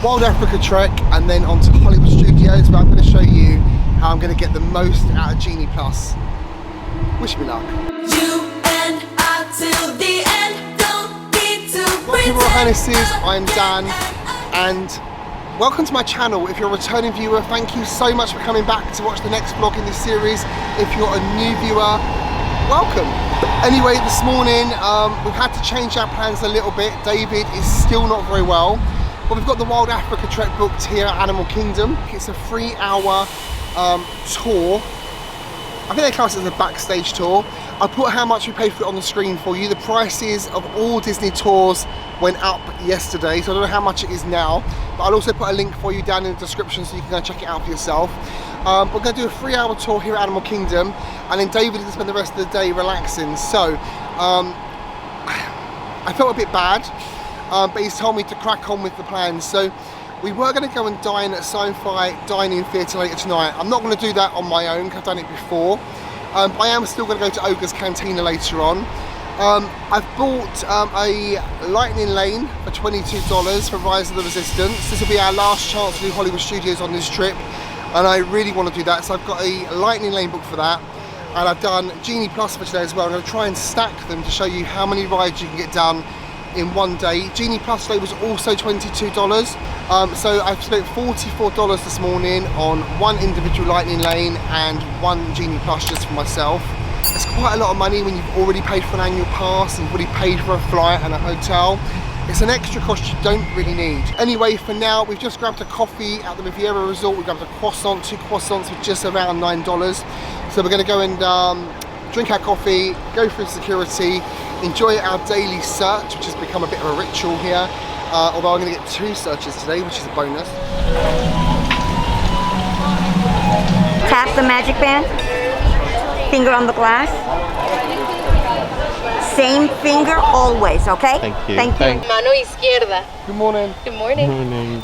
Wild Africa trek and then on to Hollywood Studios, where I'm going to show you how I'm going to get the most out of Genie Plus. Wish me luck. You and I till the end, don't need to Welcome to Highnesses, I'm Dan, and welcome to my channel. If you're a returning viewer, thank you so much for coming back to watch the next vlog in this series. If you're a new viewer, welcome. Anyway, this morning we've had to change our plans a little bit. David is still not very well, but we've got the Wild Africa trek booked here at Animal Kingdom. It's a 3-hour tour. I think they class it as a backstage tour. I put how much we paid for it on the screen for you. The prices of all Disney tours went up yesterday, so I don't know how much it is now, but I'll also put a link for you down in the description so you can go check it out for yourself. We're going to do a 3-hour tour here at Animal Kingdom, and then David is going to spend the rest of the day relaxing. So I felt a bit bad, but he's told me to crack on with the plans. So we were going to go and dine at Sci-Fi Dining Theatre later tonight. I'm not going to do that on my own because I've done it before. I am still going to go to Ogre's Cantina later on. I've bought a Lightning Lane for $22 for Rise of the Resistance. This will be our last chance to do Hollywood Studios on this trip, and I really want to do that. So I've got a Lightning Lane booked for that, and I've done Genie Plus for today as well. I'm going to try and stack them to show you how many rides you can get done in one day. Genie Plus today was also $22. So I've spent $44 this morning on one individual Lightning Lane and one Genie Plus just for myself. It's quite a lot of money when you've already paid for an annual pass and you've already paid for a flight and a hotel. It's an extra cost you don't really need. Anyway, for now, we've just grabbed a coffee at the Riviera Resort. We grabbed a croissant, 2 croissants for just around $9. So we're gonna go and drink our coffee, go through security, enjoy our daily search, which has become a bit of a ritual here. Although I'm going to get 2 searches today, which is a bonus. Tap the magic band, finger on the glass. Same finger always, okay? Thank you. Thank you. Mano izquierda. Good morning. Good morning. Good morning.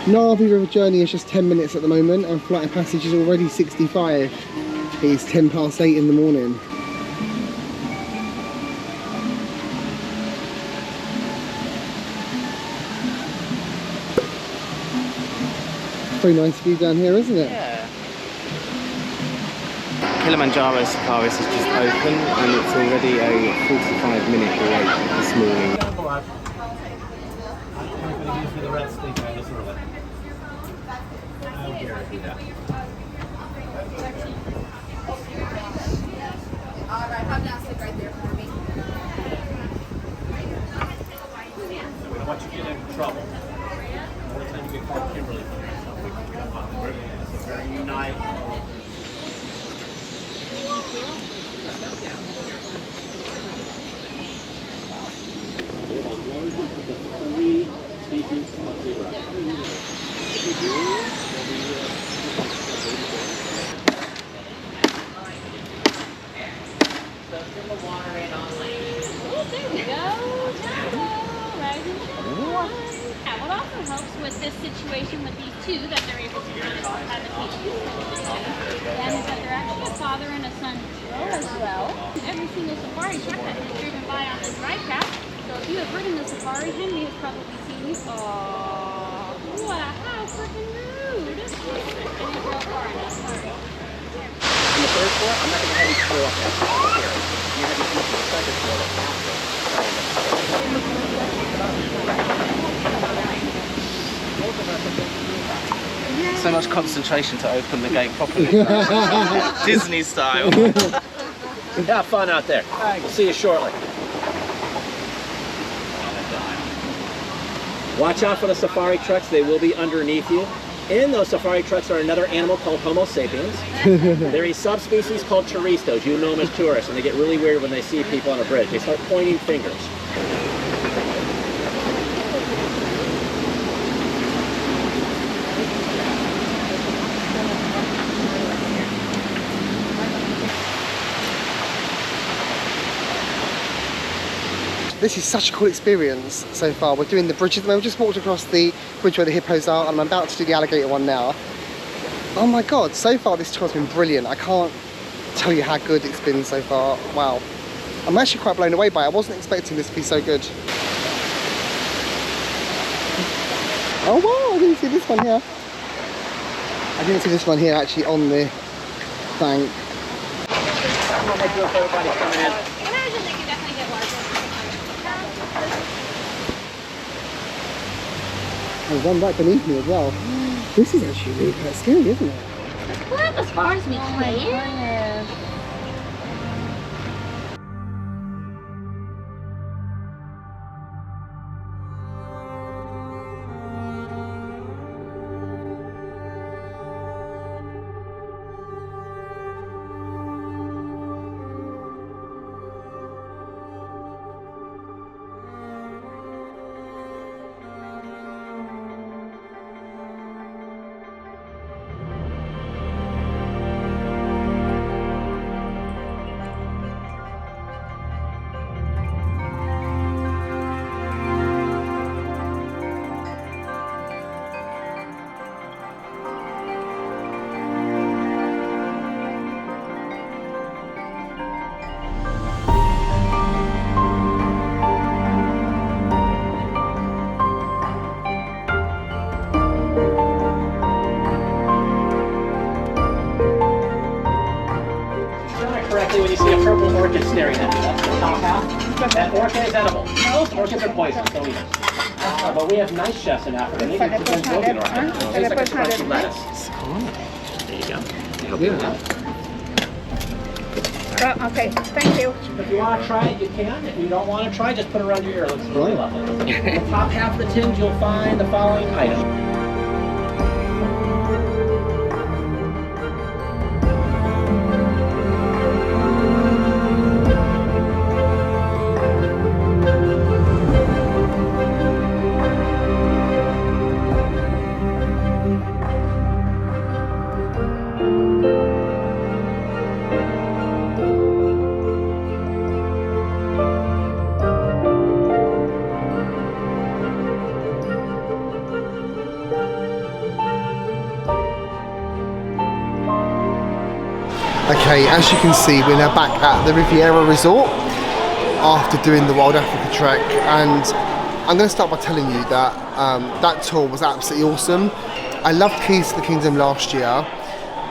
Na'vi River journey is just 10 minutes at the moment, and flight of passage is already 65. It's 10 past 8 in the morning. Very nice view down here, isn't it? Yeah. Kilimanjaro Safaris has just opened and it's already a 45-minute wait this morning. Alright, have now sit right there for me. Once you get in trouble, every time you get called Kimberly from yourself, we can get up on the road. So very united. What also helps with this situation with these two that they're able to kind of have a teaching and is that they're actually a father and a son duo as well. Every single safari truck that has driven by on this ride path. So if you have ridden the safari, Henry has probably seen you. Oh, what? How freaking rude! And you drove far enough. Sorry. On the third floor, I'm not going to have you go up that floor here. You have to come up to the second floor that's after. So much concentration to open the gate properly. Disney style. Have fun out there. We'll see you shortly. Watch out for the safari trucks. They will be underneath you. In those safari trucks are another animal called Homo sapiens. They're a subspecies called turistos. You know them as tourists, and they get really weird when they see people on a bridge. They start pointing fingers. This is such a cool experience so far. We're doing the bridges. We've just walked across the bridge where the hippos are, and I'm about to do the alligator one now. Oh my god, so far this tour's been brilliant. I can't tell you how good it's been so far. Wow. I'm actually quite blown away by it. I wasn't expecting this to be so good. Oh wow, I didn't see this one here. I didn't see this one here actually on the bank. Everybody's coming in. I imagine they could definitely get larger. There's one right beneath me as well. This is actually really quite scary, isn't it? Well, as far as we can. When you see a purple orchid staring at you, that's the top half. That orchid is edible. Most orchids are poisonous, don't eat them. But we have nice chefs in Africa. They can put smoking around. It tastes like a crunchy lettuce. There you go. It'll be enough. Okay, thank you. If you want to try it, you can. If you don't want to try, just put it around your ear. It looks really lovely. The top half of the tins, you'll find the following items. Okay, as you can see, we're now back at the Riviera Resort after doing the Wild Africa trek, and I'm going to start by telling you that that tour was absolutely awesome. I loved Keys to the Kingdom last year,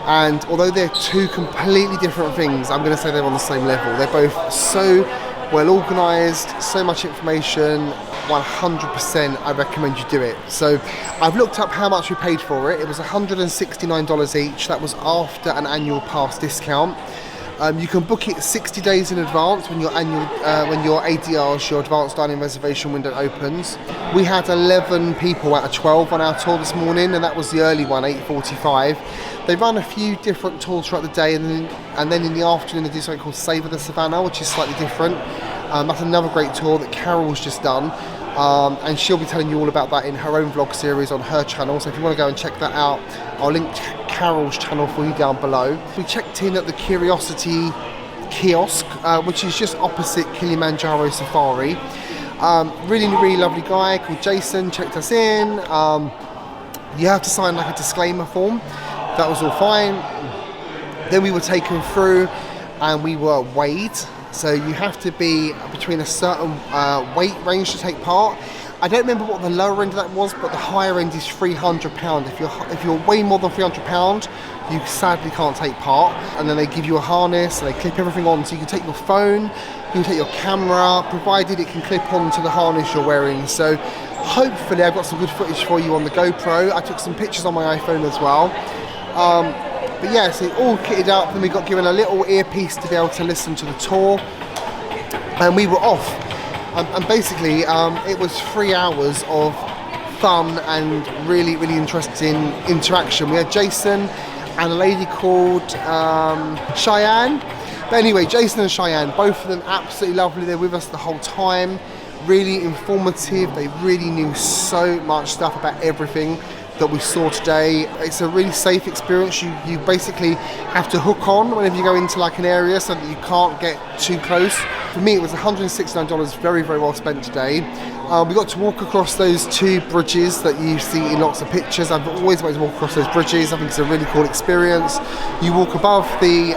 and although they're two completely different things, I'm going to say they're on the same level. They're both so well organised, so much information. 100% I recommend you do it. So I've looked up how much we paid for it. It was $169 each. That was after an annual pass discount. You can book it 60 days in advance when your ADRs, your advanced dining reservation window opens. We had 11 people out of 12 on our tour this morning, and that was the early one, 8:45. They run a few different tours throughout the day, and then in the afternoon they do something called Savour the Savannah, which is slightly different. That's another great tour that Carol's just done, and she'll be telling you all about that in her own vlog series on her channel. So if you want to go and check that out, I'll link Carol's channel for you down below. We checked in at the Curiosity kiosk, which is just opposite Kilimanjaro Safari. Really lovely guy called Jason checked us in. You have to sign like a disclaimer form. That was all fine. Then we were taken through and we were weighed. So you have to be between a certain weight range to take part. I don't remember what the lower end of that was, but the higher end is £300. If you're way more than £300, you sadly can't take part. And then they give you a harness and they clip everything on, so you can take your phone, you can take your camera, provided it can clip onto the harness you're wearing. So hopefully I've got some good footage for you on the GoPro. I took some pictures on my iPhone as well. But yeah, so all kitted up, and we got given a little earpiece to be able to listen to the tour, and we were off. And basically, it was 3 hours of fun and really interesting interaction. We had Jason and a lady called Cheyenne. But anyway, Jason and Cheyenne, both of them absolutely lovely. They're with us the whole time. Really informative. They really knew so much stuff about everything that we saw today. It's a really safe experience. You basically have to hook on whenever you go into like an area so that you can't get too close. For me, it was $169, very well spent today. We got to walk across those two bridges that you see in lots of pictures. I've always wanted to walk across those bridges. I think it's a really cool experience. You walk above the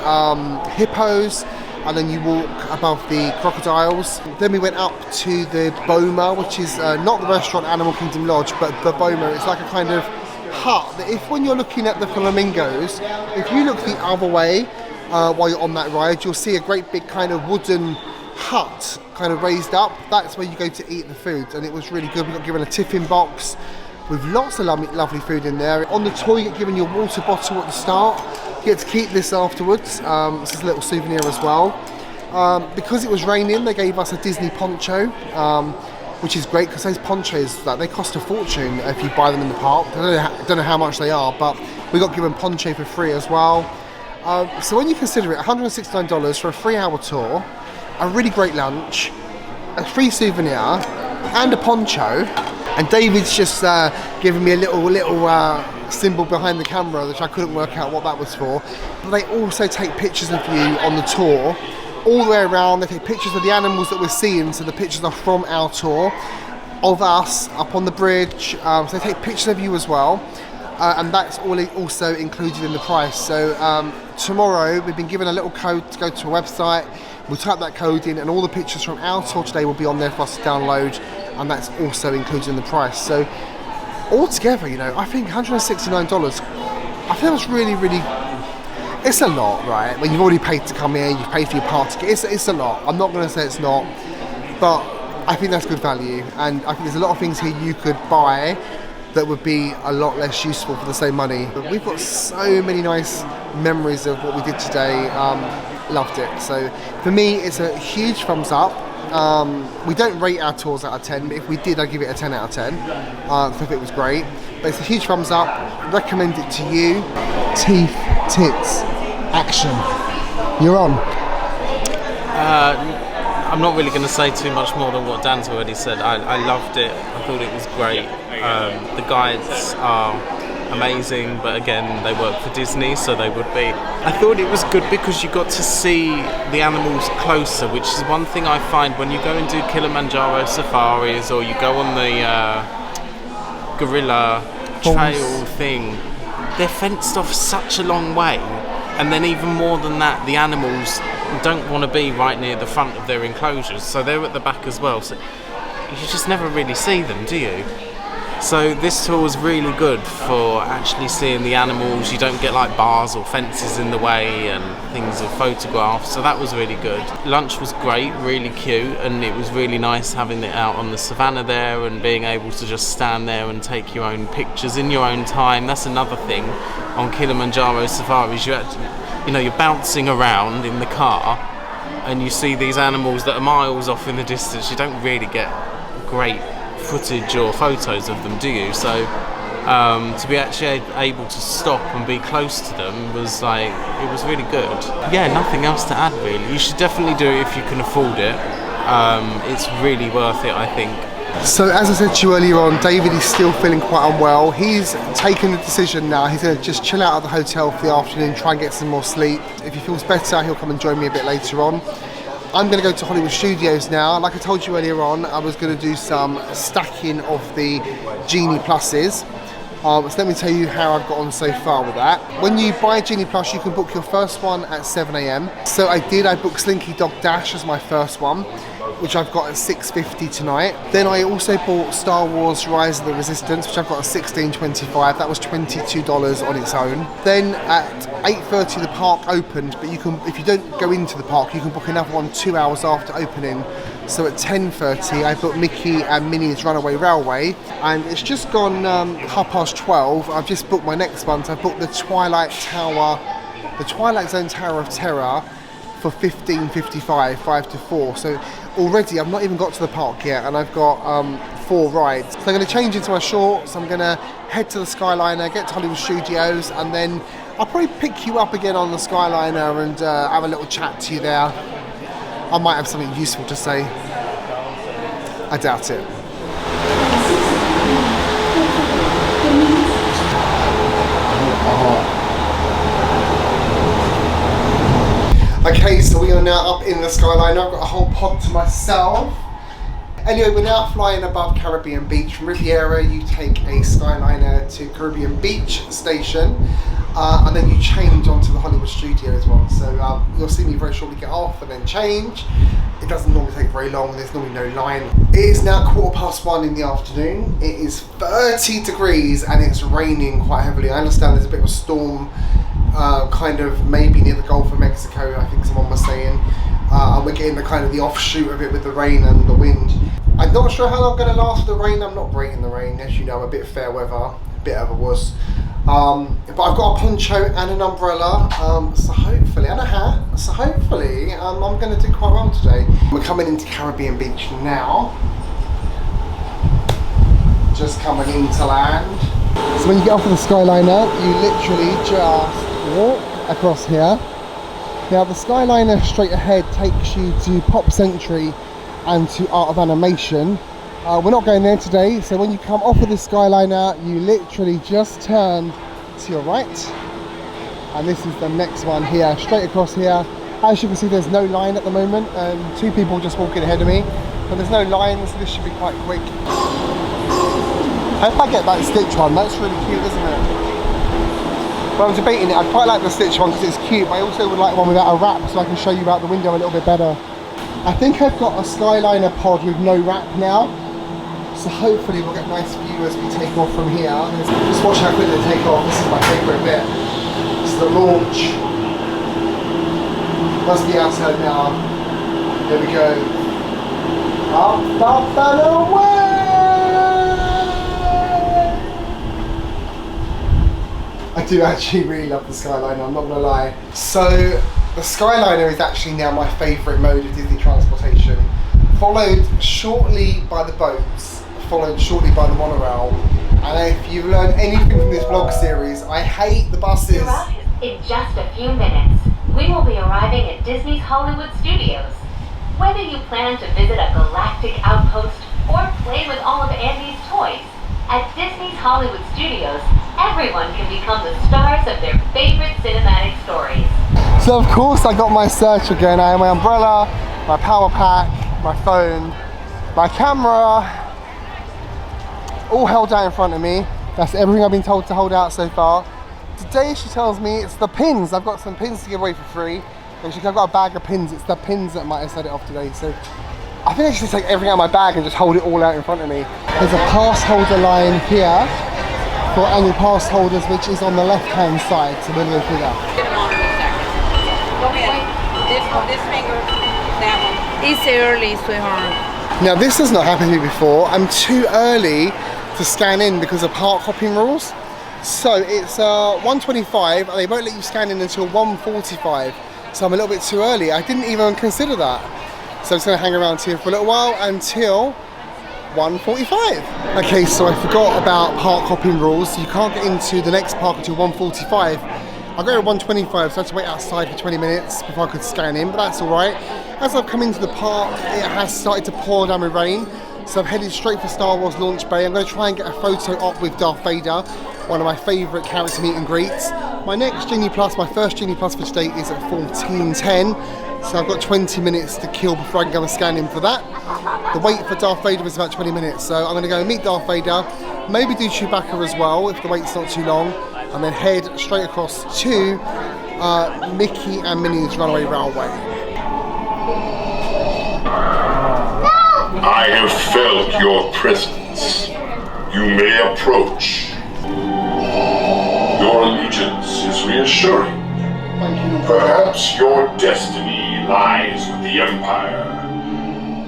hippos. and then you walk above the crocodiles. Then we went up to the Boma, which is not the restaurant Animal Kingdom Lodge, but the Boma. It's like a kind of hut that if when you're looking at the flamingos, if you look the other way while you're on that ride, you'll see a great big kind of wooden hut kind of raised up. That's where you go to eat the food, and it was really good. We got given a tiffin box with lots of lovely food in there. On the tour, you get given your water bottle at the start. You get to keep this afterwards. This is a little souvenir as well. Because it was raining, they gave us a Disney poncho, which is great because those ponchos, they cost a fortune if you buy them in the park. I don't know how much they are, but we got given poncho for free as well. So when you consider it, $169 for a 3-hour tour, a really great lunch, a free souvenir, and a poncho. And David's just giving me a little symbol behind the camera, which I couldn't work out what that was for. But they also take pictures of you on the tour, all the way around. They take pictures of the animals that we're seeing, so the pictures are from our tour, of us up on the bridge. So they take pictures of you as well, and that's also included in the price. So tomorrow we've been given a little code to go to a website. We'll type that code in, and all the pictures from our tour today will be on there for us to download, and that's also included in the price. So altogether, I think $169, I think that's really, it's a lot, right? When you've already paid to come here, you've paid for your park ticket, it's a lot. I'm not going to say it's not, but I think that's good value, and I think there's a lot of things here you could buy that would be a lot less useful for the same money. But we've got so many nice memories of what we did today. Loved it. So for me, it's a huge thumbs up. We don't rate our tours out of 10, but if we did, I'd give it a 10 out of 10. I think it was great. But it's a huge thumbs up. Recommend it to you. Teeth, tits, action. You're on. I'm not really going to say too much more than what Dan's already said. I loved it. I thought it was great. The guides are amazing, but again, they work for Disney, so they would be. I thought it was good because you got to see the animals closer, which is one thing I find when you go and do Kilimanjaro safaris, or you go on the gorilla trail thing. They're fenced off such a long way, and then even more than that, the animals don't want to be right near the front of their enclosures, so they're at the back as well, so you just never really see them, do you? So this tour was really good for actually seeing the animals. You don't get like bars or fences in the way and things of photographs, so that was really good. Lunch was great, really cute, and it was really nice having it out on the savannah there and being able to just stand there and take your own pictures in your own time. That's another thing on Kilimanjaro safaris. You're bouncing around in the car and you see these animals that are miles off in the distance. You don't really get great footage or photos of them, do you? So to be actually able to stop and be close to them was it was really good. Yeah, nothing else to add really. You should definitely do it if you can afford it. It's really worth it, I think. So as I said to you earlier on, David is still feeling quite unwell. He's taken the decision now. He's going to just chill out at the hotel for the afternoon, try and get some more sleep. If he feels better, he'll come and join me a bit later on. I'm going to go to Hollywood Studios now. Like I told you earlier on, I was going to do some stacking of the Genie Pluses. So let me tell you how I've got on so far with that. When you buy Genie Plus, you can book your first one at 7 AM. So I booked Slinky Dog Dash as my first one, which I've got at 6:50 tonight. Then I also bought Star Wars Rise of the Resistance, which I've got at 16.25. That was $22 on its own. Then at 8:30 the park opened, but if you don't go into the park, you can book another one 2 hours after opening. So at 10:30 I booked Mickey and Minnie's Runaway Railway, and it's just gone 12:30. I've just booked my next one. So I've booked the Twilight Zone Tower of Terror for 15:55, 5 to 4. So already I've not even got to the park yet, and I've got 4 rides. So I'm going to change into my shorts. I'm going to head to the SkyLiner, get to Hollywood Studios, and then I'll probably pick you up again on the SkyLiner and have a little chat to you there. I might have something useful to say. I doubt it. Okay, so we are now up in the SkyLiner. I've got a whole pod to myself. Anyway, we're now flying above Caribbean Beach. From Riviera, you take a SkyLiner to Caribbean Beach station. and then you change onto the Hollywood Studios one. So you'll see me very shortly get off and then change. It doesn't normally take very long, there's normally no line. It is now 1:15 in the afternoon. It is 30 degrees and it's raining quite heavily. I understand there's a bit of a storm, kind of maybe near the Gulf of Mexico, I think someone was saying. And we're getting the kind of the offshoot of it with the rain and the wind. I'm not sure how long I'm going to last the rain. I'm not great in the rain, as you know, I'm a bit fair weather, a bit of a wuss. But I've got a poncho and an umbrella, so hopefully, and a hat, so hopefully I'm going to do quite well today. We're coming into Caribbean Beach now. Just coming into land. So when you get off of the SkyLiner, you literally just walk across here. Now the SkyLiner straight ahead takes you to Pop Century and to Art of Animation. We're not going there today, so when you come off of the SkyLiner, you literally just turn to your right. And this is the next one here, straight across here. As you can see, there's no line at the moment, and 2 people just walking ahead of me. But there's no line, so this should be quite quick. I hope I get that Stitch one, that's really cute, isn't it? Well, I'm debating it. I quite like the Stitch one because it's cute, but I also would like one without a wrap so I can show you out the window a little bit better. I think I've got a SkyLiner pod with no wrap now, so hopefully we'll get a nice view as we take off from here. Just watch how quickly they take off. This is my favourite bit. It's the launch. Must be outside now. Here we go. Up, up and away! I do actually really love the SkyLiner, I'm not gonna lie. So the SkyLiner is actually now my favourite mode of Disney transportation, followed shortly by the boats, followed shortly by the monorail. And if you've learned anything from this vlog series, I hate the buses. In just a few minutes, we will be arriving at Disney's Hollywood Studios. Whether you plan to visit a galactic outpost or play with all of Andy's toys, at Disney's Hollywood Studios, everyone can become the stars of their favorite cinematic stories. So of course I got my search again. I have my umbrella, my power pack, my phone, my camera, all held out in front of me. That's everything I've been told to hold out so far. Today she tells me it's the pins. I've got some pins to give away for free. Basically I've got a bag of pins. It's the pins that might have set it off today. So I think I should take everything out of my bag and just hold it all out in front of me. There's a pass holder line here for annual pass holders, which is on the left-hand side. So we'll go through that. Get them on in a second. Go ahead. This finger, that one. It's early, sweetheart. Now this has not happened to me before. I'm too early to scan in because of park hopping rules. So it's 1:25 and they won't let you scan in until 1:45. So I'm a little bit too early. I didn't even consider that. So I'm just gonna hang around here for a little while until 1:45. Okay, so I forgot about park hopping rules. You can't get into the next park until 1:45. I got here at 1:25, so I had to wait outside for 20 minutes before I could scan in, but that's all right. As I've come into the park, it has started to pour down with rain, so I've headed straight for Star Wars Launch Bay. I'm going to try and get a photo op with Darth Vader, one of my favourite character meet and greets. My next Genie Plus, my first Genie Plus for today is at 14:10, so I've got 20 minutes to kill before I can go and scan in for that. The wait for Darth Vader is about 20 minutes, so I'm going to go and meet Darth Vader, maybe do Chewbacca as well if the wait's not too long, and then head straight across to Mickey and Minnie's Runaway Railway. I have felt your presence. You may approach. Your allegiance is reassuring. Perhaps your destiny lies with the Empire.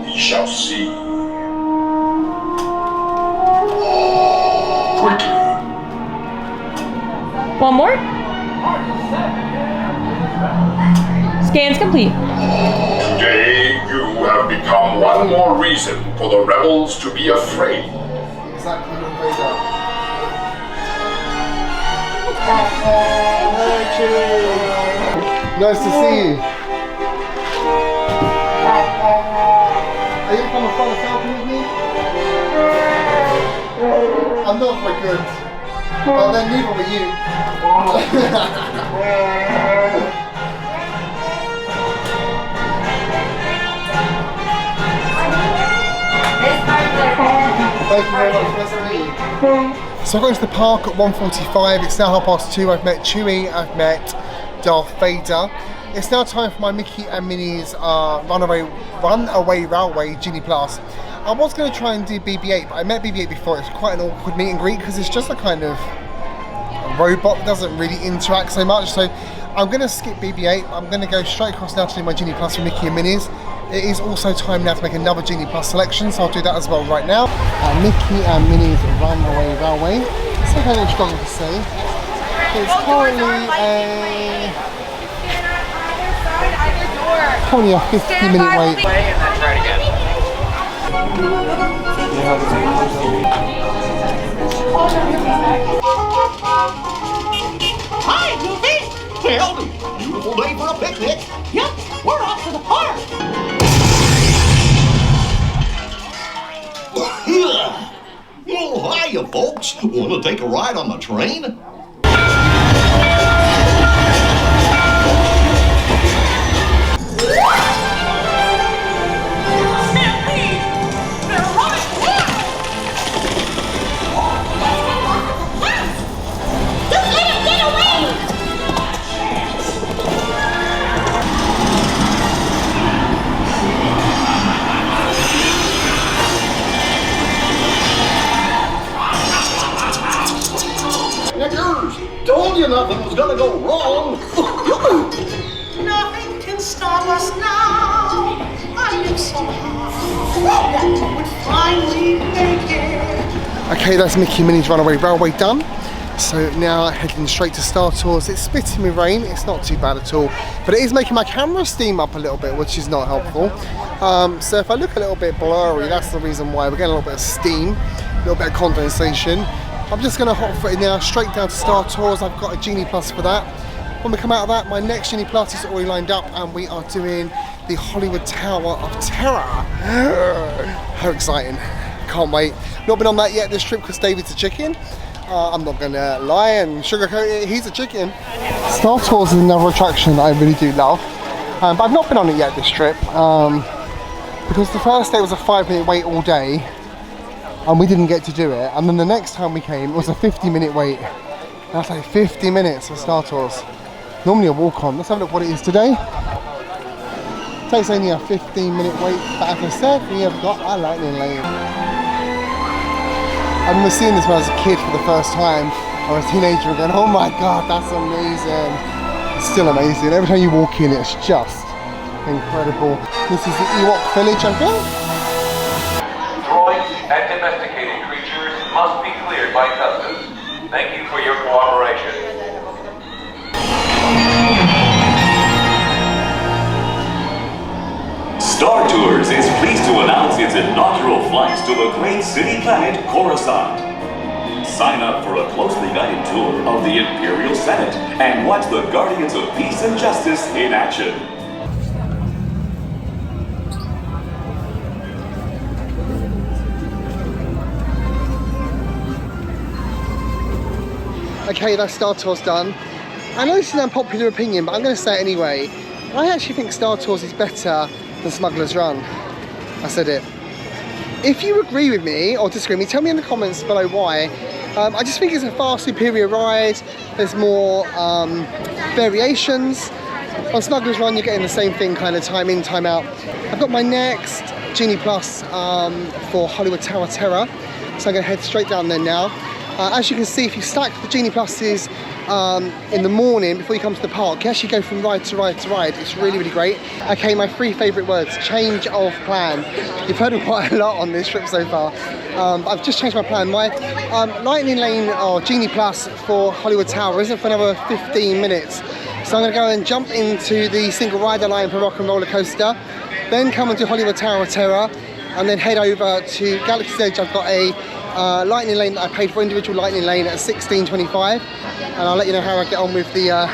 We shall see. Quickly. One more. Scan's complete. Today you have become one more reason for the rebels to be afraid. Exactly, Vader. Nice to see you. Are you coming from the Falcon with me? I'm not very good. Well, then neither were you. Thank you very much. Nice to meet you. So I got into the park at 1:45, it's now 2:30. I've met Chewie, I've met Darth Vader. It's now time for my Mickey and Minnie's Runaway Railway Genie Plus. I was going to try and do BB-8, but I met BB-8 before. It's quite an awkward meet and greet because it's just a kind of robot that doesn't really interact so much. So I'm going to skip BB-8. I'm going to go straight across now to do my Genie Plus for Mickey and Minnie's. It is also time now to make another Genie Plus selection, so I'll do that as well right now. Mickey and Minnie's Runaway Railway. It's like a little struggle to see. It's currently a 50-minute wait. And then try it again. Hi, Goofy! Well, beautiful day for a picnic. Yep, we're off to the park. Well, hiya, folks. Want to take a ride on the train? Told you nothing was gonna go wrong. Nothing can stop us now. I live so hard that we would finally make it. Okay, that's Mickey and Minnie's Runaway Railway done. So now heading straight to Star Tours. It's spitting with rain, it's not too bad at all, but it is making my camera steam up a little bit, which is not helpful. So if I look a little bit blurry, that's the reason why. We're getting a little bit of steam, a little bit of condensation. I'm just going to hot foot it now, straight down to Star Tours. I've got a Genie Plus for that. When we come out of that, my next Genie Plus is already lined up, and we are doing the Hollywood Tower of Terror. How exciting. Can't wait. Not been on that yet this trip because David's a chicken. I'm not going to lie and sugarcoat it, he's a chicken. Star Tours is another attraction that I really do love. But I've not been on it yet this trip. Because the first day was a 5-minute wait all day. And we didn't get to do it, and then the next time we came it was a 50-minute wait. That's like 50 minutes for Star Tours. Normally a walk-on. Let's have a look what it is today. It takes only a 15-minute wait, but as I said, we have got our lightning lane. I remember seeing this when I was a kid for the first time, or a teenager, and going, oh my god, that's amazing. It's still amazing. Every time you walk in, it's just incredible. This is the Ewok village, I think. Droids and domesticated creatures must be cleared by customs. Thank you for your cooperation. Star Tours is pleased to announce its inaugural flights to the great city planet Coruscant. Sign up for a closely guided tour of the Imperial Senate and watch the Guardians of Peace and Justice in action. Okay, that's Star Tours done. I know this is an unpopular opinion, but I'm going to say it anyway. I actually think Star Tours is better than Smuggler's Run. I said it. If you agree with me or disagree with me, tell me in the comments below why. I just think it's a far superior ride. There's more variations. On Smuggler's Run, you're getting the same thing, kind of time in, time out. I've got my next Genie Plus for Hollywood Tower Terror, so I'm going to head straight down there now. As you can see, if you stack the Genie Pluses in the morning before you come to the park, you actually go from ride to ride to ride. It's really, really great. Okay, my 3 favourite words: change of plan. You've heard them quite a lot on this trip so far. I've just changed my plan. My Lightning Lane or Genie Plus for Hollywood Tower isn't for another 15 minutes. So I'm going to go and jump into the single rider line for Rock and Roller Coaster, then come into Hollywood Tower of Terror, and then head over to Galaxy's Edge. I've got a Lightning Lane that I paid for, individual Lightning Lane at $16.25, and I'll let you know how I get on with the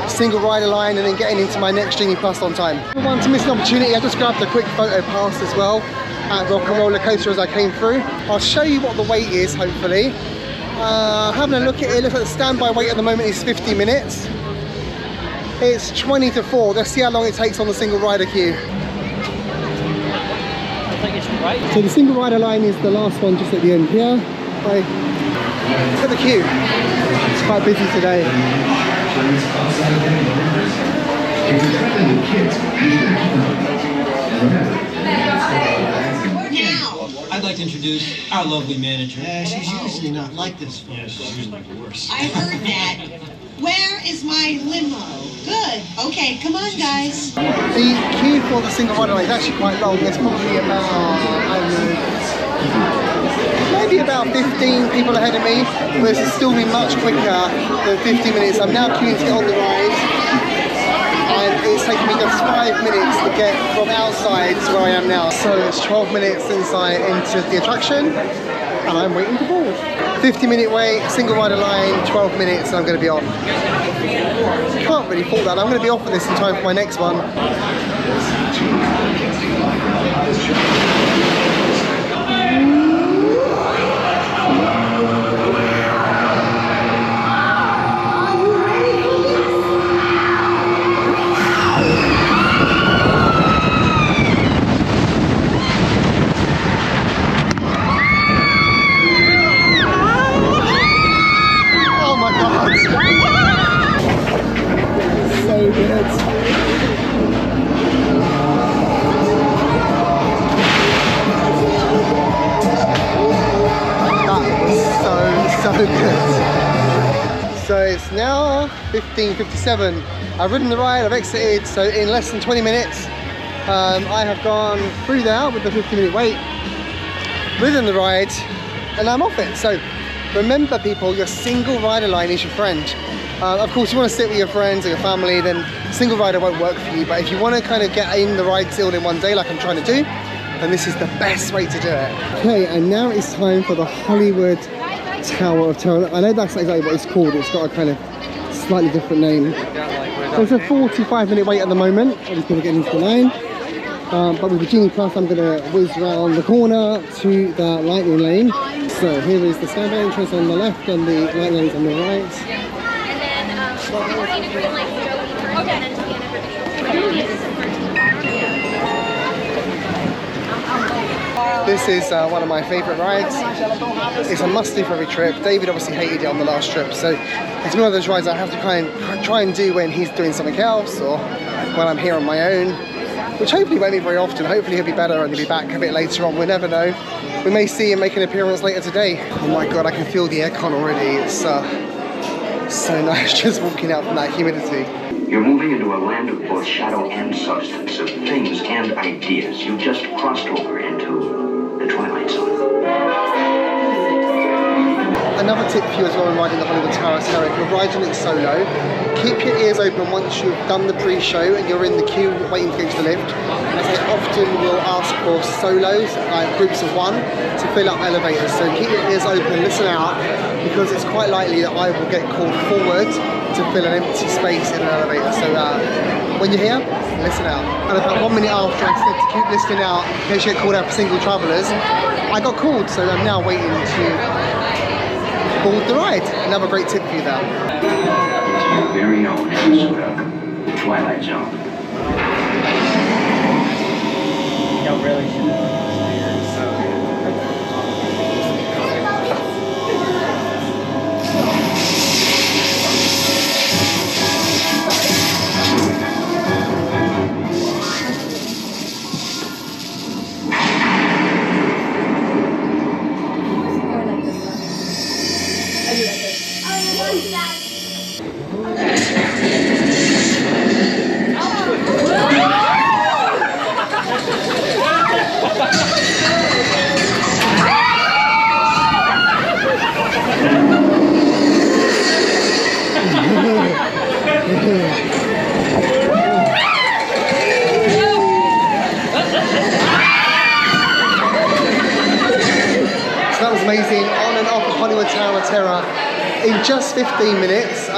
single rider line and then getting into my next Genie Plus on time. If I want to miss an opportunity, I just grabbed a quick photo pass as well at Rock and Roller Coaster as I came through. I'll show you what the wait is, hopefully. Having a look at it, looks like the standby wait at the moment is 50 minutes. It's 20 to 4. Let's see how long it takes on the single rider queue. I think it's right. So the single rider line is the last one just at the end here. Look at the queue. It's quite busy today. I'd like to introduce our lovely manager. She's usually not like this. Yeah, she's usually worse. I heard that. Where is my limo? Good. Okay, come on, guys. The queue for the single rider line is actually quite long. There's probably about, I don't know, maybe about 15 people ahead of me. Whereas it's still be much quicker than 15 minutes. I'm now queuing to get on the ride. And it's taken me just 5 minutes to get from outside to where I am now. So it's 12 minutes since I entered the attraction, and I'm waiting to board. 50-minute wait, single rider line, 12 minutes, and I'm going to be off. Can't really fault that. I'm going to be off for this in time for my next one. So good. That was so good. So it's now 15:57. I've ridden the ride, I've exited, so in less than 20 minutes I have gone through there with the 50-minute wait, ridden the ride, and I'm off it. So remember people, your single rider line is your friend. Of course, you want to sit with your friends or your family, then single rider won't work for you. But if you want to kind of get in the rides all in one day, like I'm trying to do, then this is the best way to do it. Okay, and now it's time for the Hollywood Tower of Terror. I know that's not exactly what it's called. It's got a kind of slightly different name. So it's a 45-minute wait at the moment. I'm just going to get into the line. But with the Genie Plus, I'm going to whiz around the corner to the lightning lane. So here is the standby entrance on the left and the lightning lanes on the right. This is one of my favourite rides. It's a must-do for every trip. David obviously hated it on the last trip, so it's one of those rides I have to try and do when he's doing something else or when I'm here on my own, which hopefully won't be very often. Hopefully he'll be better and he'll be back a bit later on. We never know. We may see him make an appearance later today. Oh my god, I can feel the aircon already. It's so nice just walking out from that humidity. You're moving into a land of both shadow and substance, of things and ideas. You just crossed over into the Twilight Zone. Another tip for you as well when riding the Hollywood Tower of Terror, if you're riding it solo, keep your ears open once you've done the pre-show and you're in the queue waiting to get to the lift, as they often will ask for solos, like groups of one, to fill up elevators. So keep your ears open, listen out, because it's quite likely that I will get called forward to fill an empty space in an elevator. So when you're here, listen out. And about 1 minute after I said to keep listening out in case you get called out for single travellers, I got called, so I'm now waiting to board the ride. Another great tip for you there. Your very own episode of the Twilight Zone. You really should. Amazing, on and off of Hollywood Tower of Terror in just 15 minutes.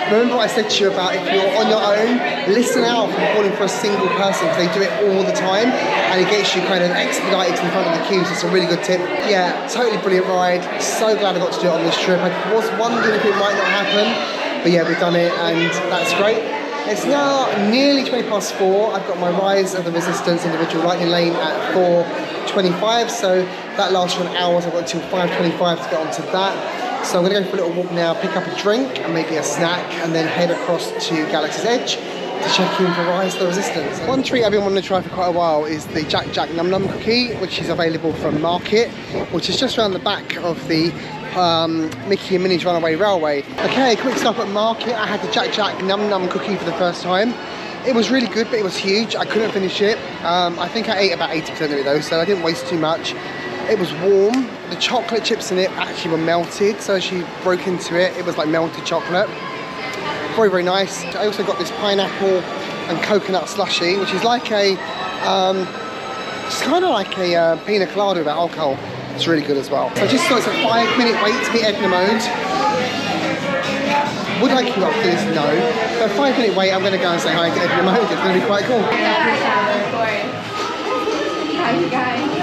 Remember what I said to you about if you're on your own, listen out for calling for a single person, because they do it all the time and it gets you kind of expedited to the front of the queue, so it's a really good tip. Yeah, totally brilliant ride. So glad I got to do it on this trip. I was wondering if it might not happen, but yeah, we've done it and that's great. It's now nearly 4:20. I've got my Rise of the Resistance individual lightning lane at 4:25, so that lasts for an hour, so I've got until 5:25 to get onto that. So I'm gonna go for a little walk now, pick up a drink and maybe a snack, and then head across to Galaxy's Edge to check in for Rise of the Resistance. One treat I've been wanting to try for quite a while is the Jack Jack Num Num cookie, which is available from Market, which is just around the back of the Mickey and Minnie's Runaway Railway. Okay, quick stop at Market. I had the Jack Jack Num Num cookie for the first time. It was really good, but it was huge. I couldn't finish it. I think I ate about 80% of it though, so I didn't waste too much. It was warm. The chocolate chips in it actually were melted, so as you broke into it, it was like melted chocolate. Very, very nice. I also got this pineapple and coconut slushy, which is like a, it's kind of like a pina colada without alcohol. It's really good as well. So I just thought it's a 5-minute wait to meet Edna mode. Would I queue up for this? No. But a 5-minute wait, I'm going to go and say hi to Edna mode. It's going to be quite cool. Hi, you guys.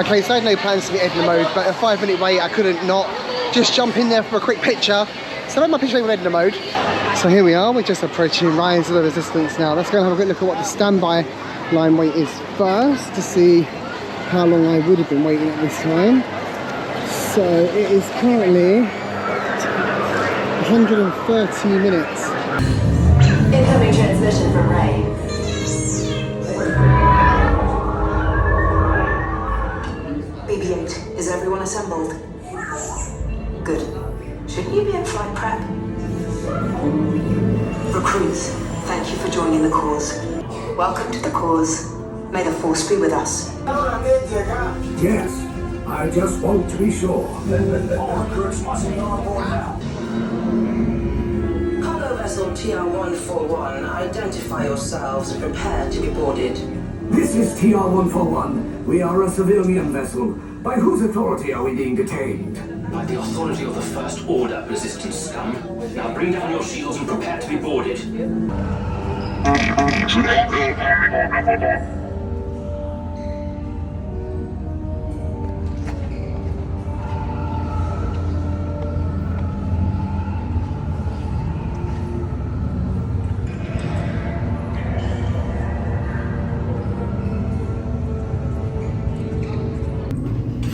Okay, so I had no plans to meet Edna mode, but a 5-minute wait, I couldn't not just jump in there for a quick picture. So I had my picture with Edna mode. So here we are, we're just approaching Rise of the Resistance now. Let's go and have a quick look at what the standby line wait is first to see how long I would have been waiting at this time. So it is currently 130 minutes. Incoming transmission from Ray. BB-8, is everyone assembled? Good. Shouldn't you be in flight prep? Recruits, thank you for joining the cause. Welcome to the cause. May the Force be with us. Yes, I just want to be sure. All recruits must be on board now. Cargo vessel TR-141, identify yourselves and prepare to be boarded. This is TR-141. We are a civilian vessel. By whose authority are we being detained? By the authority of the First Order, Resistance scum. Now bring down your shields and prepare to be boarded.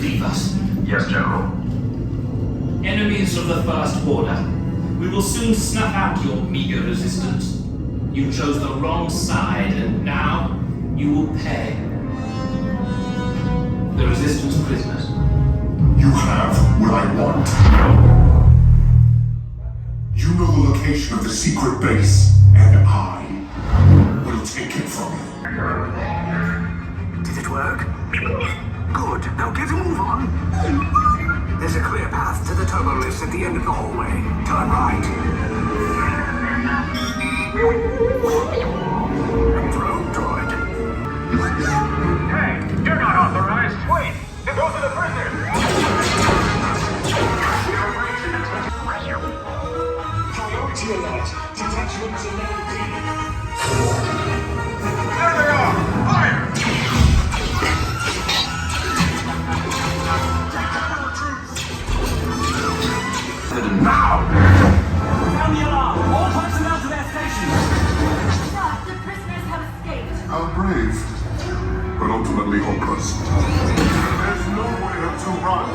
Leave us. Yes, General. Enemies of the First Order. We will soon snuff out your meager resistance. You chose the wrong side, and now you will pay. The Resistance prisoners. You have what I want. You know the location of the secret base, and I will take it from you. Did it work? Good. Now get a move on. There's a clear path to the turbo lifts at the end of the hallway. Turn right. Drone droid. Hey, you're not authorized. Wait, those are the prisoners. Priority alert. Detachment to level D. There they are. Fire! Now! Sound the alarm! All personnel to their stations! Sir, the prisoners have escaped. How brave, but ultimately hopeless. There's nowhere to run.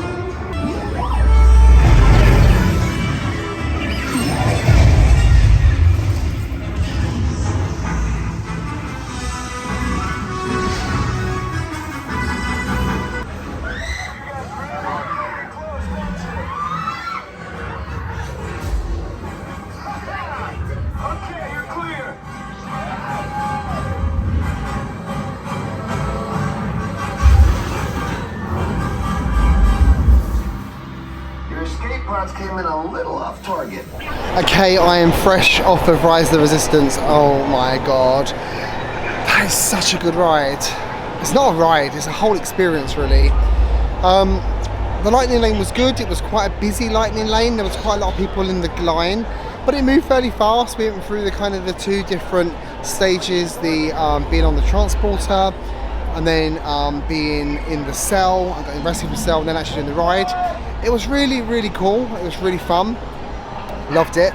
Came in a little off target. Okay, I am fresh off of Rise of the Resistance. Oh my god. That is such a good ride. It's not a ride, it's a whole experience really. The lightning lane was good. It was quite a busy lightning lane. There was quite a lot of people in the line, but it moved fairly fast. We went through the kind of the two different stages, the being on the transporter and then being in the cell, and getting rescued from the cell, and then actually doing the ride. It was really, really cool. It was really fun. Loved it.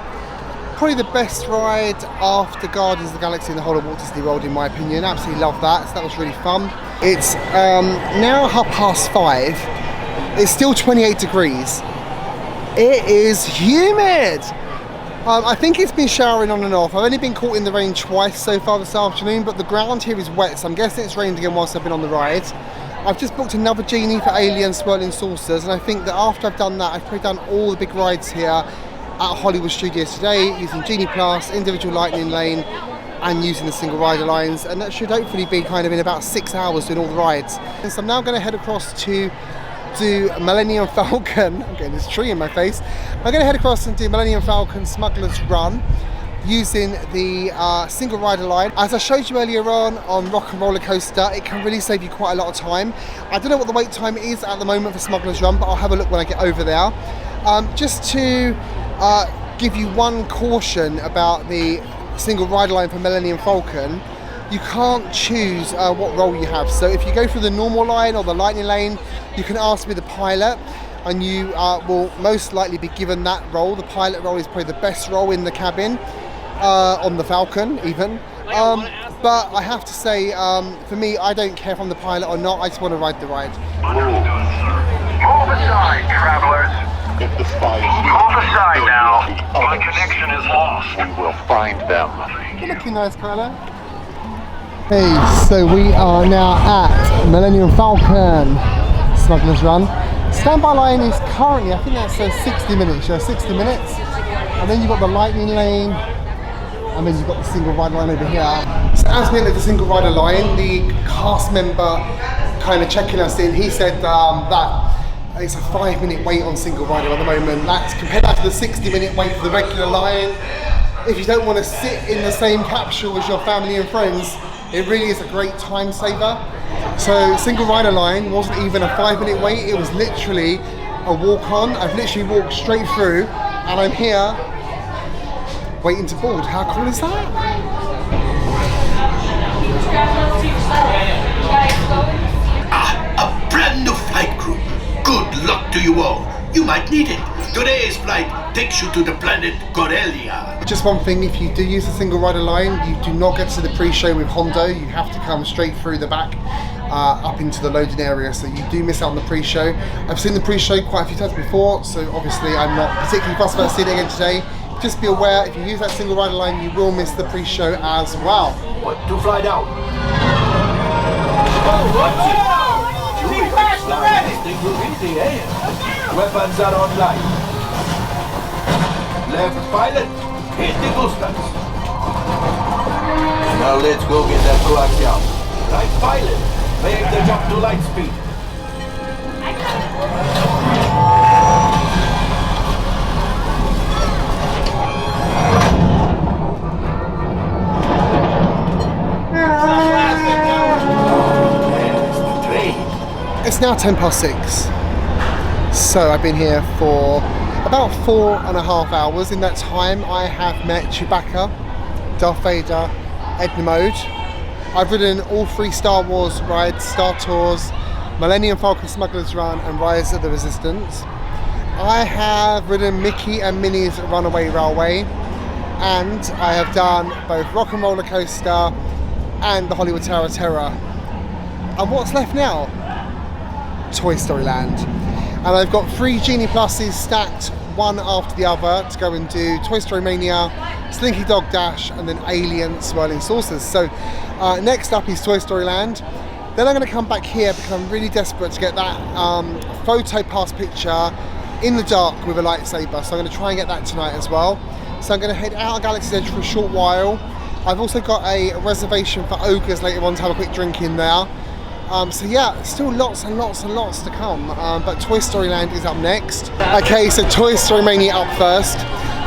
Probably the best ride after Guardians of the Galaxy in the whole of Walt Disney World, in my opinion. Absolutely loved that. So that was really fun. It's now 5:30, It's still 28 degrees. It is humid. I think it's been showering on and off. I've only been caught in the rain twice so far this afternoon, but the ground here is wet, so I'm guessing it's rained again whilst I've been on the ride. I've just booked another Genie for Alien Swirling Saucers, and I think that after I've done that, I've probably done all the big rides here at Hollywood Studios today, using Genie Plus, individual Lightning Lane, and using the single rider lines, and that should hopefully be kind of in about 6 hours doing all the rides. And so I'm now going to head across to do Millennium Falcon. I'm getting this tree in my face. I'm going to head across and do Millennium Falcon Smuggler's Run using the single rider line. As I showed you earlier on Rock and Roller Coaster, it can really save you quite a lot of time. I don't know what the wait time is at the moment for Smuggler's Run, but I'll have a look when I get over there. Just to give you one caution about the single rider line for Millennium Falcon, you can't choose what role you have. So if you go through the normal line or the Lightning Lane, you can ask to be the pilot, and you will most likely be given that role. The pilot role is probably the best role in the cabin, on the Falcon even. But I have to say, for me, I don't care if I'm the pilot or not, I just want to ride the ride. Move aside, travelers. If the spies move aside now. My connection is lost. We will find them. You're looking nice, Kyla. Hey, so we are now at Millennium Falcon Smuggler's Run. Standby line is currently, I think that says 60 minutes. Yeah, 60 minutes. And then you've got the Lightning Lane, and then you've got the single rider line over here. So as we enter the single rider line, the cast member kind of checking us in, he said that it's a 5-minute wait on single rider at the moment. That's compared to the 60-minute wait for the regular line. If you don't want to sit in the same capsule as your family and friends, it really is a great time saver. So single rider line wasn't even a 5-minute wait, it was literally a walk on. I've literally walked straight through and I'm here waiting to board. How cool is that? A brand new flight crew. Good luck to you all. You might need it. Today's flight takes you to the planet Corellia. Just one thing, if you do use the single rider line, you do not get to the pre-show with Hondo. You have to come straight through the back up into the loading area, so you do miss out on the pre-show. I've seen the pre-show quite a few times before, so obviously I'm not particularly fussed about seeing it again today. Just be aware, if you use that single rider line, you will miss the pre-show as well. What to fly down? Weapons are online. Left pilot, hit the boosters. Now let's go get that coaxium. Right pilot, make the jump to light speed. It's now 6:10. So I've been here for about 4.5 hours. In that time I have met Chewbacca, Darth Vader, Edna mode. I've ridden all 3 Star Wars rides, Star Tours, Millennium Falcon Smuggler's Run and Rise of the Resistance. I have ridden Mickey and Minnie's Runaway Railway, and I have done both Rock and Roller Coaster and the Hollywood Tower of Terror. And what's left now? Toy Story Land. And I've got 3 Genie Pluses stacked one after the other to go and do Toy Story Mania, Slinky Dog Dash and then Alien Swirling Saucers. So next up is Toy Story Land. Then I'm going to come back here because I'm really desperate to get that PhotoPass picture in the dark with a lightsaber. So I'm going to try and get that tonight as well. So I'm going to head out of Galaxy's Edge for a short while. I've also got a reservation for Ogres later on to have a quick drink in there. So yeah, still lots and lots and lots to come, but Toy Story Land is up next. Okay, so Toy Story Mania up first.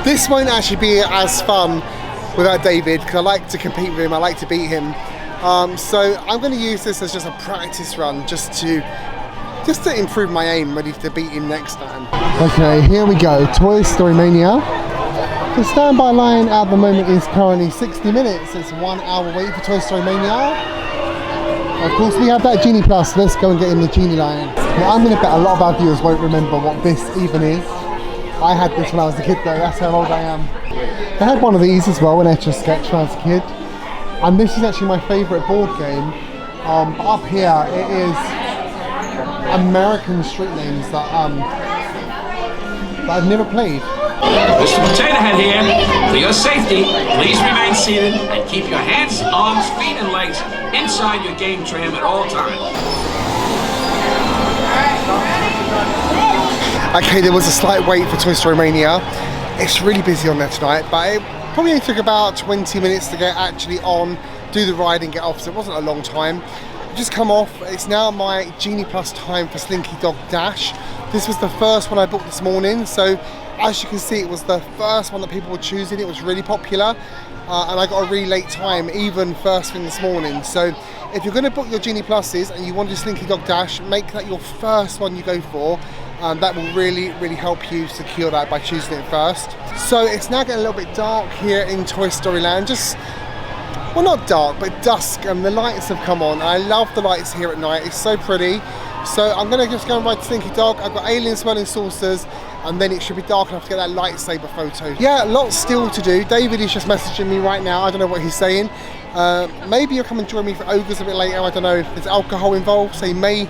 This won't actually be as fun without David, because I like to compete with him, I like to beat him. So I'm going to use this as just a practice run, just to improve my aim, ready to beat him next time. Okay, here we go, Toy Story Mania. The standby line at the moment is currently 60 minutes. It's 1 hour wait for Toy Story Mania. Of course we have that Genie Plus, let's go and get in the Genie line. Now, I'm going to bet a lot of our viewers won't remember what this even is. I had this when I was a kid though, that's how old I am. I had one of these as well, an Etch-a-Sketch when I was a kid. And this is actually my favourite board game. But up here it is American street names that I've never played. Mr. Potato Head here. For your safety, please remain seated and keep your hands, arms, feet, and legs inside your game tram at all times. Okay, there was a slight wait for Toy Story Mania. It's really busy on there tonight, but it probably only took about 20 minutes to get actually on, do the ride and get off, so it wasn't a long time. I've just come off. It's now my Genie Plus time for Slinky Dog Dash. This was the first one I booked this morning, so as you can see, it was the first one that people were choosing. It was really popular, and I got a really late time, even first thing this morning. So if you're going to book your Genie Pluses and you want to do Slinky Dog Dash, make that your first one you go for. That will really help you secure that by choosing it first. So it's now getting a little bit dark here in Toy Story Land. Just, well, not dark, but dusk, and the lights have come on. I love the lights here at night. It's so pretty. So I'm going to just go and ride Slinky Dog. I've got alien swirling saucers, and then it should be dark enough to get that lightsaber photo. Yeah, lots still to do. David is just messaging me right now. I don't know what he's saying. Maybe you'll come and join me for Ogres a bit later. I don't know if there's alcohol involved, so he may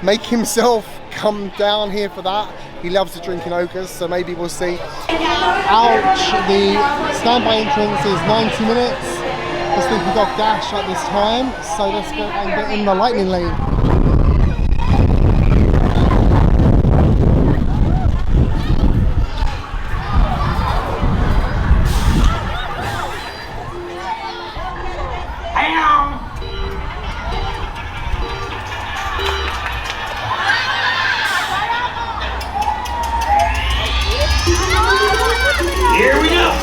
make himself come down here for that. He loves to drink in Ogres, so maybe we'll see. Ouch, the standby entrance is 90 minutes. The Slinky Dog Dash at this time, so let's go and get in the lightning lane. Here we go.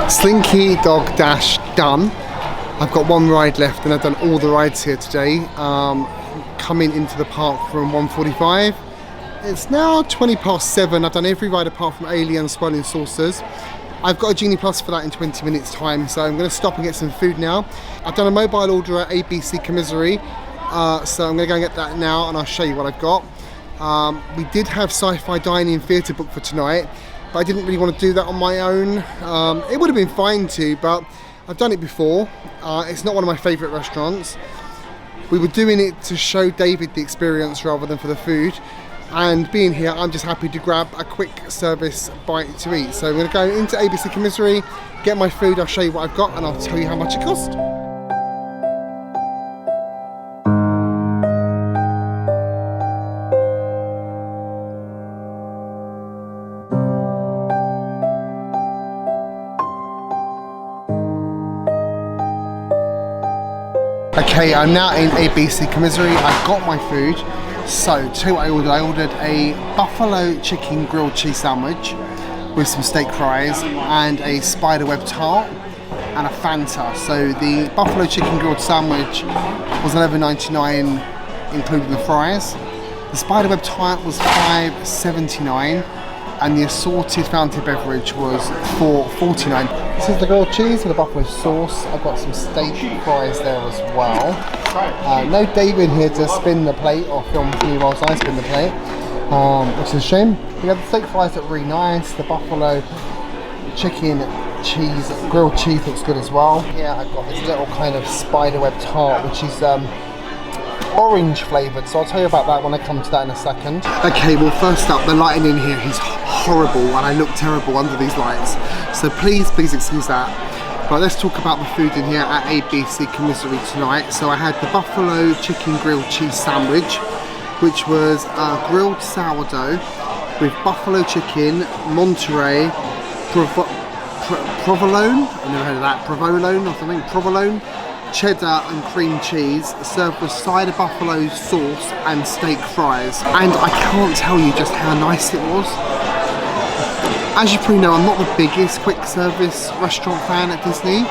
Slinky Dog Dash done. I've got one ride left and I've done all the rides here today. Coming into the park from 1:45. It's now 7:20. I've done every ride apart from Alien Swirling Saucers. I've got a Genie Plus for that in 20 minutes time, so I'm going to stop and get some food now. I've done a mobile order at ABC Commissary, so I'm going to go and get that now and I'll show you what I've got. We did have Sci-Fi Dining Theatre booked for tonight, but I didn't really want to do that on my own. It would have been fine to, but I've done it before. It's not one of my favourite restaurants. We were doing it to show David the experience rather than for the food. And being here, I'm just happy to grab a quick service bite to eat. So I'm going to go into ABC Commissary, get my food, I'll show you what I've got, and I'll tell you how much it cost. Okay, I'm now in ABC Commissary. I've got my food. So, to what I ordered. I ordered a buffalo chicken grilled cheese sandwich with some steak fries and a spiderweb tart and a Fanta. So the buffalo chicken grilled sandwich was $11.99 including the fries. The spiderweb tart was $5.79 and the assorted fountain beverage was $4.49. This is the grilled cheese with the buffalo sauce. I've got some steak fries there as well. No David here to spin the plate or film for me whilst I spin the plate, which is a shame. We had the steak fries that were really nice. The buffalo chicken cheese, grilled cheese looks good as well. Here I've got this little kind of spiderweb tart, which is orange flavoured, so I'll tell you about that when I come to that in a second. Okay, well first up, the lighting in here is horrible and I look terrible under these lights, so please excuse that. But let's talk about the food in here at ABC Commissary tonight. So I had the buffalo chicken grilled cheese sandwich, which was grilled sourdough with buffalo chicken, Monterey, provolone, I've never heard of that, provolone or something, provolone, cheddar and cream cheese, served with side of buffalo sauce and steak fries. And I can't tell you just how nice it was. As you probably know, I'm not the biggest quick service restaurant fan at Disney.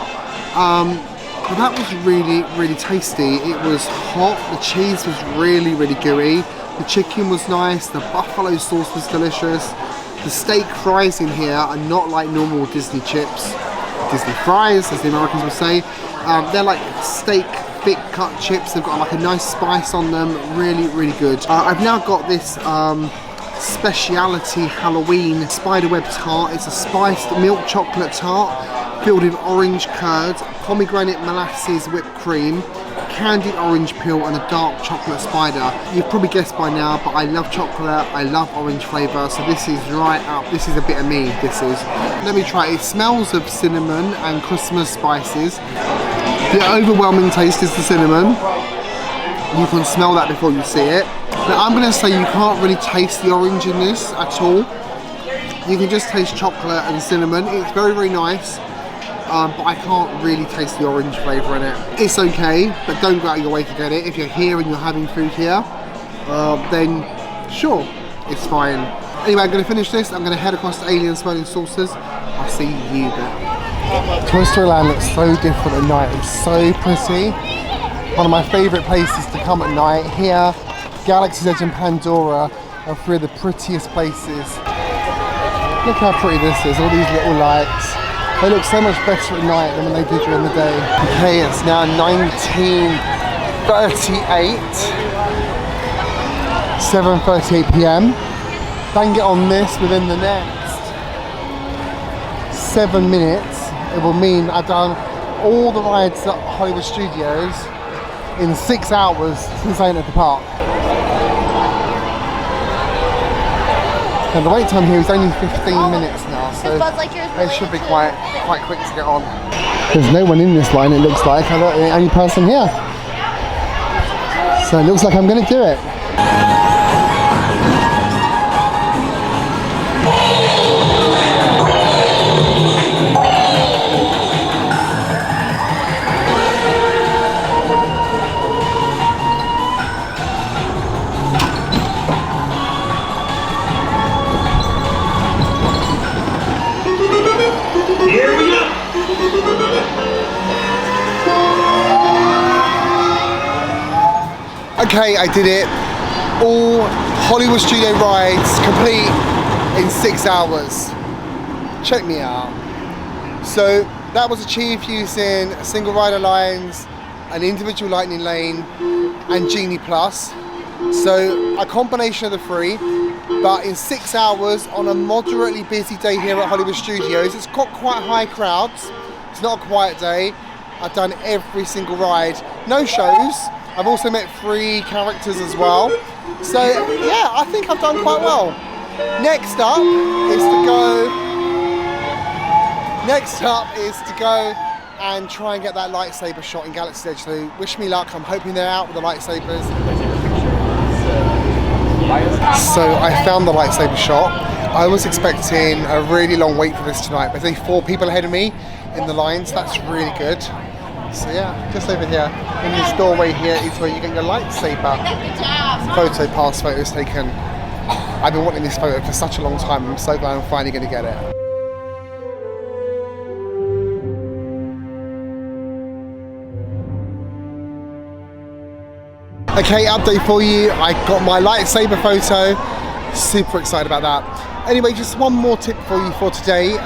But that was really, really tasty. It was hot, the cheese was really, really gooey, the chicken was nice, the buffalo sauce was delicious. The steak fries in here are not like normal Disney chips, Disney fries, as the Americans would say. They're like steak, thick cut chips. They've got like a nice spice on them. Really, really good. I've now got this speciality Halloween spiderweb tart. It's a spiced milk chocolate tart filled with orange curd, pomegranate molasses whipped cream, candied orange peel and a dark chocolate spider. You've probably guessed by now, but I love chocolate, I love orange flavour, so this is right up, this is a bit of me, this is. Let me try it. It smells of cinnamon and Christmas spices. The overwhelming taste is the cinnamon. You can smell that before you see it. Now I'm going to say you can't really taste the orange in this at all. You can just taste chocolate and cinnamon. It's very, very nice. But I can't really taste the orange flavour in it. It's okay, but don't go out of your way to get it. If you're here and you're having food here, then sure, it's fine. Anyway, I'm going to finish this. I'm going to head across to Alien Smelling Saucers. I'll see you there. Toy Story Land looks so different at night. It's so pretty. One of my favourite places to come at night. Here, Galaxy's Edge and Pandora are three of the prettiest places. Look how pretty this is, all these little lights. They look so much better at night than when they did during the day. Okay, it's now 19:38. 7:38 PM. If I can get on this within the next 7 minutes, it will mean I've done all the rides at Hollywood Studios in 6 hours since I entered the park. And the wait time here is only 15 minutes now, so it should be quite quick to get on. There's no one in this line, it looks like. I'm not the only person here. So it looks like I'm going to do it. Okay, I did it. All Hollywood Studio rides complete in 6 hours. Check me out. So that was achieved using single rider lines, an individual lightning lane, and Genie Plus. So a combination of the three, but in 6 hours on a moderately busy day here at Hollywood Studios. It's got quite high crowds. It's not a quiet day. I've done every single ride. No shows. I've also met 3 characters as well. So yeah, I think I've done quite well. Next up is to go and try and get that lightsaber shot in Galaxy's Edge. So wish me luck. I'm hoping they're out with the lightsabers. So I found the lightsaber shot. I was expecting a really long wait for this tonight, but there's only 4 people ahead of me in the line, so that's really good. So yeah, just over here, in this doorway here is where you get your lightsaber PhotoPass photos taken. I've been wanting this photo for such a long time. I'm so glad I'm finally going to get it. Okay, update for you. I got my lightsaber photo. Super excited about that. Anyway, just one more tip for you for today.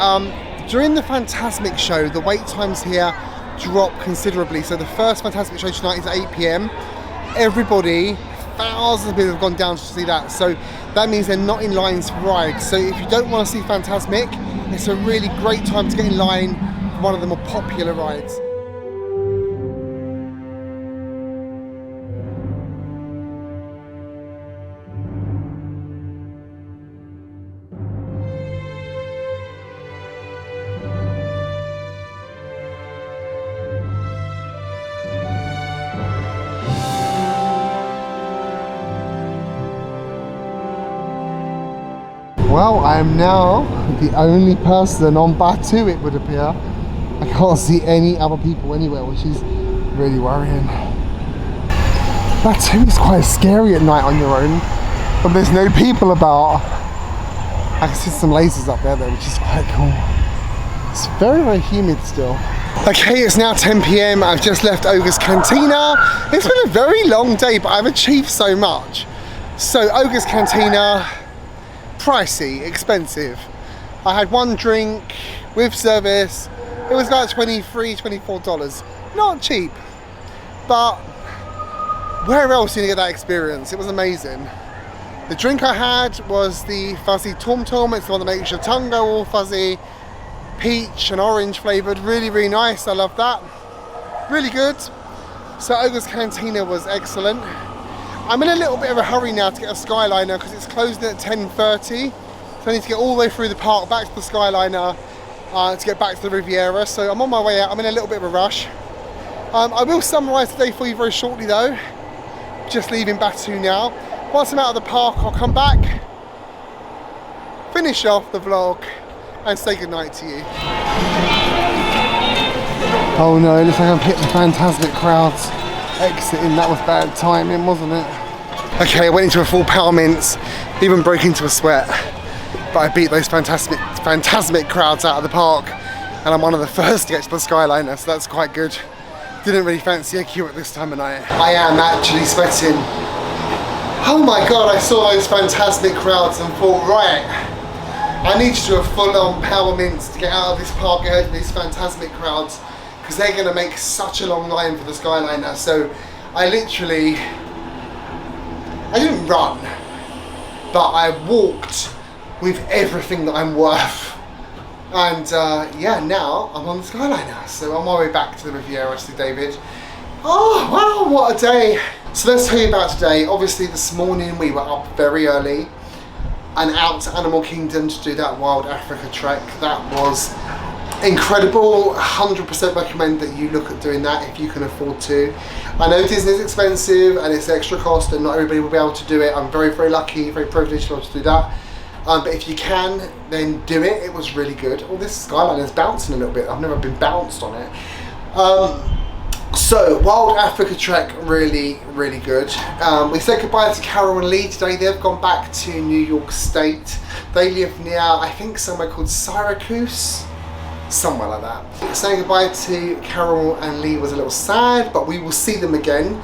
During the Fantasmic show, the wait times here drop considerably. So the first Fantasmic show tonight is at 8 PM. Everybody, thousands of people have gone down to see that. So that means they're not in lines for rides. So if you don't want to see Fantasmic, it's a really great time to get in line for one of the more popular rides. Well, I am now the only person on Batuu, it would appear. I can't see any other people anywhere, which is really worrying. Batuu is quite scary at night on your own, but there's no people about. I can see some lasers up there though, which is quite cool. It's very, very humid still. Okay, it's now 10 PM. I've just left Ogre's Cantina. It's been a very long day, but I've achieved so much. So Ogre's Cantina, pricey, expensive. I had one drink with service. It was about $23, $24. Not cheap, but where else are you gonna get that experience? It was amazing. The drink I had was the fuzzy Tom Tom. It's the one that makes your tongue go all fuzzy. Peach and orange flavoured, really, really nice. I love that. Really good. So Ogre's Cantina was excellent. I'm in a little bit of a hurry now to get a SkyLiner because it's closing at 10:30. So I need to get all the way through the park, back to the SkyLiner to get back to the Riviera. So I'm on my way out. I'm in a little bit of a rush. I will summarise the day for you very shortly though. Just leaving Batuu now. Once I'm out of the park, I'll come back, finish off the vlog, and say goodnight to you. Oh no, it looks like I've hit the Fantasmic crowds exiting. That was bad timing, wasn't it? Okay, I went into a full power mince, even broke into a sweat, but I beat those Fantasmic crowds out of the park, and I'm one of the first to get to the SkyLiner, so that's quite good. Didn't really fancy a queue at this time of night. I am actually sweating. Oh my god, I saw those Fantasmic crowds and thought, right, I need to do a full-on power mince to get out of this park ahead of these Fantasmic crowds, because they're going to make such a long line for the SkyLiner. So I didn't run, but I walked with everything that I'm worth. And yeah, now I'm on the SkyLiner. So on my way back to the Riviera to David. Oh wow, what a day. So let's tell you about today. Obviously this morning we were up very early and out to Animal Kingdom to do that Wild Africa trek. That was incredible. 100% recommend that you look at doing that if you can afford to. I know Disney's expensive and it's extra cost and not everybody will be able to do it. I'm very, very lucky, very privileged to be able to do that. But if you can, then do it. It was really good. Oh, this SkyLiner is bouncing a little bit. I've never been bounced on it. So, Wild Africa trek, really, really good. We said goodbye to Carol and Lee today. They've gone back to New York State. They live near, I think, somewhere called Syracuse. Somewhere like that. Saying goodbye to Carol and Lee was a little sad, but we will see them again.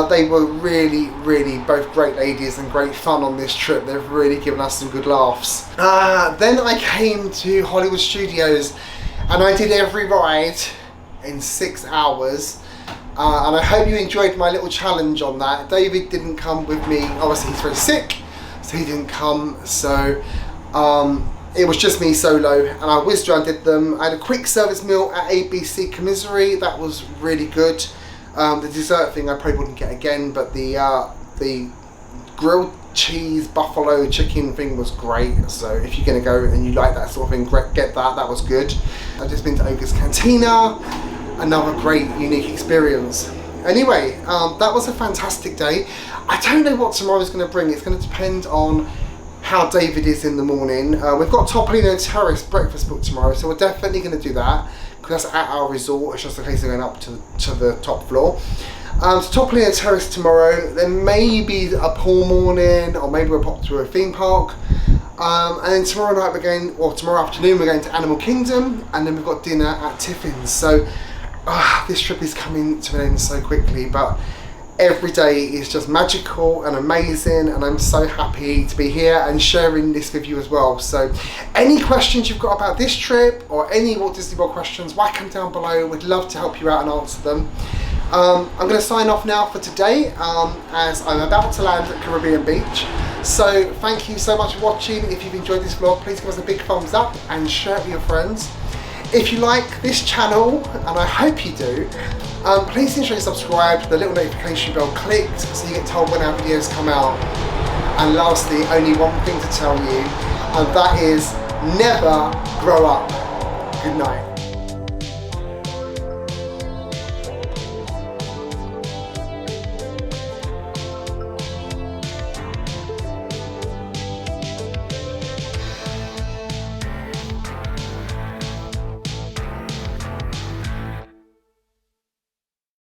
They were really, really both great ladies and great fun on this trip. They've really given us some good laughs. Then I came to Hollywood Studios and I did every ride in 6 hours. And I hope you enjoyed my little challenge on that. David didn't come with me. Obviously he's very sick, so he didn't come. So it was just me solo and I whizzed around, did them. I had a quick service meal at ABC Commissary. That was really good. The dessert thing I probably wouldn't get again, but the grilled cheese buffalo chicken thing was great. So if you're going to go and you like that sort of thing, get that. That was good. I've just been to Ogre's Cantina. Another great, unique experience. Anyway, that was a fantastic day. I don't know what tomorrow's going to bring. It's going to depend on how David is in the morning. We've got Topolino Terrace breakfast booked tomorrow, so we're definitely going to do that. Because that's at our resort. It's just a case of going up to the top floor. So Topolino Terrace tomorrow. There may be a pool morning, or maybe we'll pop to a theme park. And then tomorrow night we're going, or tomorrow afternoon we're going to Animal Kingdom, and then we've got dinner at Tiffin's. So this trip is coming to an end so quickly, but every day is just magical and amazing, and I'm so happy to be here and sharing this with you as well. So any questions you've got about this trip or any Walt Disney World questions, whack them down below. We'd love to help you out and answer them. I'm going to sign off now for today as I'm about to land at Caribbean Beach. So thank you so much for watching. If you've enjoyed this vlog, please give us a big thumbs up and share it with your friends. If you like this channel, and I hope you do, please ensure you subscribe, the little notification bell clicked so you get told when our videos come out. And lastly, only one thing to tell you, and that is never grow up. Good night.